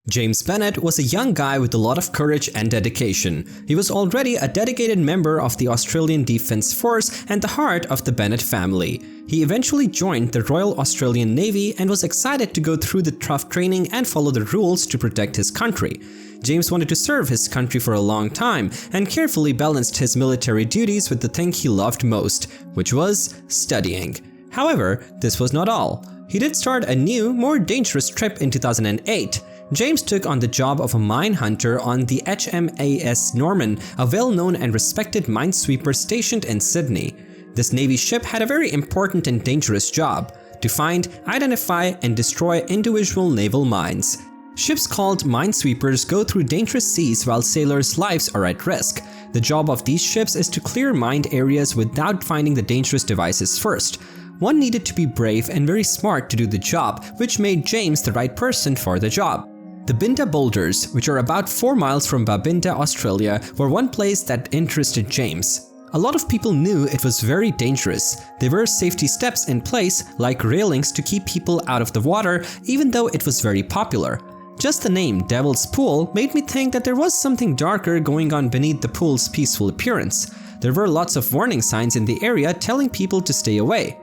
James Bennett was a young guy with a lot of courage and dedication. He was already a dedicated member of the Australian Defence Force and the heart of the Bennett family. He eventually joined the Royal Australian Navy and was excited to go through the tough training and follow the rules to protect his country. James wanted to serve his country for a long time and carefully balanced his military duties with the thing he loved most, which was studying. However, this was not all. He did start a new, more dangerous trip in 2008. James took on the job of a mine hunter on the HMAS Norman, a well-known and respected minesweeper stationed in Sydney. This Navy ship had a very important and dangerous job: to find, identify, and destroy individual naval mines. Ships called minesweepers go through dangerous seas while sailors' lives are at risk. The job of these ships is to clear mined areas without finding the dangerous devices first. One needed to be brave and very smart to do the job, which made James the right person for the job. The Binda boulders, which are about 4 miles from Babinda, Australia, were one place that interested James. A lot of people knew it was very dangerous. There were safety steps in place, like railings to keep people out of the water, even though it was very popular. Just the name Devil's Pool made me think that there was something darker going on beneath the pool's peaceful appearance. There were lots of warning signs in the area telling people to stay away.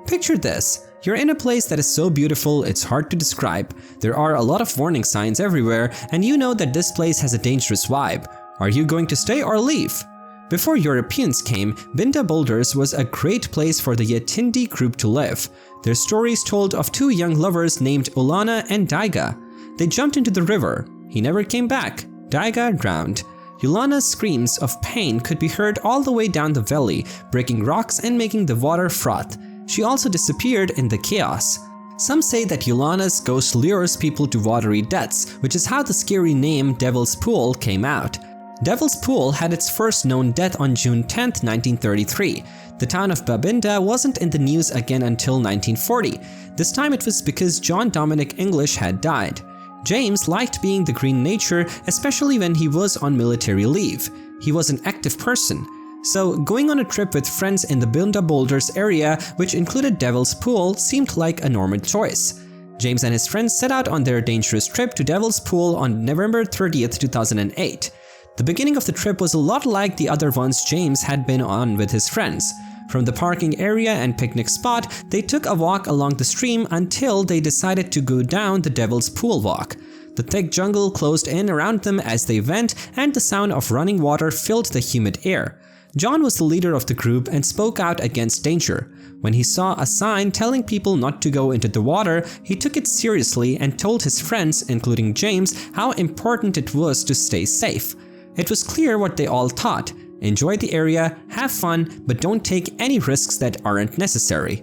Picture this. You're in a place that is so beautiful it's hard to describe. There are a lot of warning signs everywhere, and you know that this place has a dangerous vibe. Are you going to stay or leave? Before Europeans came, Binda Boulders was a great place for the Yatindi group to live. Their stories told of 2 young lovers named Ulana and Daiga. They jumped into the river. He never came back. Daiga drowned. Ulana's screams of pain could be heard all the way down the valley, breaking rocks and making the water froth. She also disappeared in the chaos. Some say that Ulana's ghost lures people to watery deaths, which is how the scary name Devil's Pool came out. Devil's Pool had its first known death on June 10, 1933. The town of Babinda wasn't in the news again until 1940. This time it was because John Dominic English had died. James liked being the green nature, especially when he was on military leave. He was an active person. So going on a trip with friends in the Binda Boulders area, which included Devil's Pool, seemed like a normal choice. James and his friends set out on their dangerous trip to Devil's Pool on November 30th, 2008. The beginning of the trip was a lot like the other ones James had been on with his friends. From the parking area and picnic spot, they took a walk along the stream until they decided to go down the Devil's Pool walk. The thick jungle closed in around them as they went, and the sound of running water filled the humid air. John was the leader of the group and spoke out against danger. When he saw a sign telling people not to go into the water, he took it seriously and told his friends, including James, how important it was to stay safe. It was clear what they all thought: enjoy the area, have fun, but don't take any risks that aren't necessary.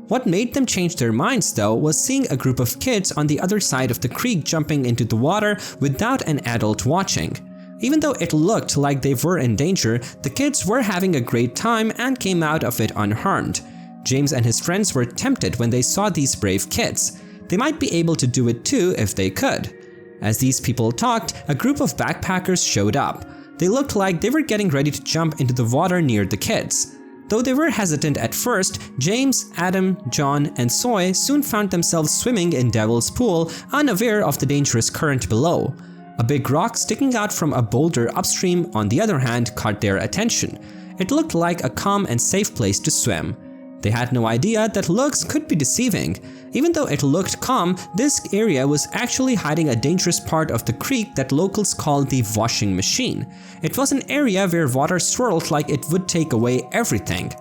What made them change their minds though was seeing a group of kids on the other side of the creek jumping into the water without an adult watching. Even though it looked like they were in danger, the kids were having a great time and came out of it unharmed. James and his friends were tempted when they saw these brave kids. They might be able to do it too if they could. As these people talked, a group of backpackers showed up. They looked like they were getting ready to jump into the water near the kids. Though they were hesitant at first, James, Adam, John, and Soy soon found themselves swimming in Devil's Pool, unaware of the dangerous current below. A big rock sticking out from a boulder upstream, on the other hand, caught their attention. It looked like a calm and safe place to swim. They had no idea that looks could be deceiving. Even though it looked calm, this area was actually hiding a dangerous part of the creek that locals called the washing machine. It was an area where water swirled like it would take away everything.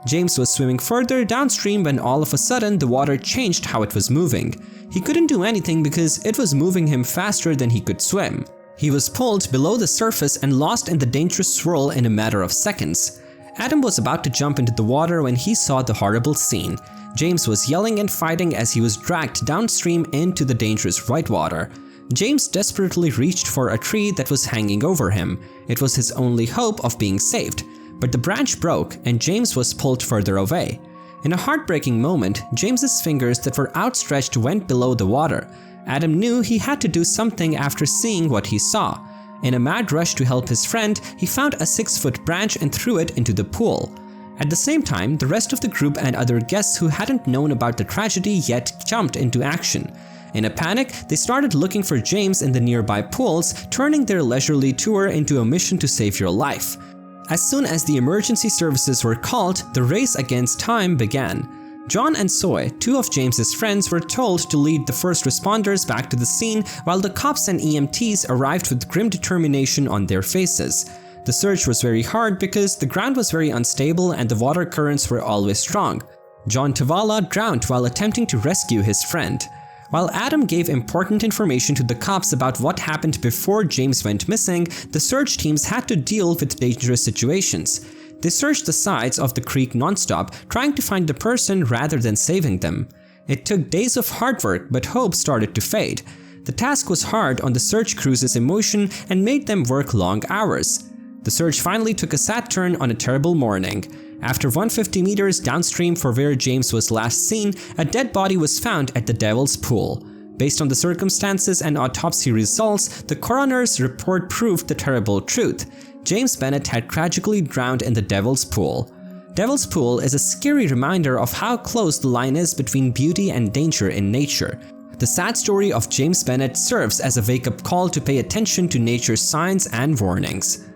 James was swimming further downstream when all of a sudden the water changed how it was moving. He couldn't do anything because it was moving him faster than he could swim. He was pulled below the surface and lost in the dangerous swirl in a matter of seconds. Adam was about to jump into the water when he saw the horrible scene. James was yelling and fighting as he was dragged downstream into the dangerous whitewater. James desperately reached for a tree that was hanging over him. It was his only hope of being saved. But the branch broke and James was pulled further away. In a heartbreaking moment, James's fingers that were outstretched went below the water. Adam knew he had to do something after seeing what he saw. In a mad rush to help his friend, he found a 6-foot branch and threw it into the pool. At the same time, the rest of the group and other guests who hadn't known about the tragedy yet jumped into action. In a panic, they started looking for James in the nearby pools, turning their leisurely tour into a mission to save your life. As soon as the emergency services were called, the race against time began. John and Soy, two of James's friends, were told to lead the first responders back to the scene while the cops and EMTs arrived with grim determination on their faces. The search was very hard because the ground was very unstable and the water currents were always strong. John Tavala drowned while attempting to rescue his friend. While Adam gave important information to the cops about what happened before James went missing, the search teams had to deal with dangerous situations. They searched the sides of the creek non-stop, trying to find the person rather than saving them. It took days of hard work, but hope started to fade. The task was hard on the search crew's emotion and made them work long hours. The search finally took a sad turn on a terrible morning. After 150 meters downstream from where James was last seen, a dead body was found at the Devil's Pool. Based on the circumstances and autopsy results, the coroner's report proved the terrible truth. James Bennett had tragically drowned in the Devil's Pool. Devil's Pool is a scary reminder of how close the line is between beauty and danger in nature. The sad story of James Bennett serves as a wake-up call to pay attention to nature's signs and warnings.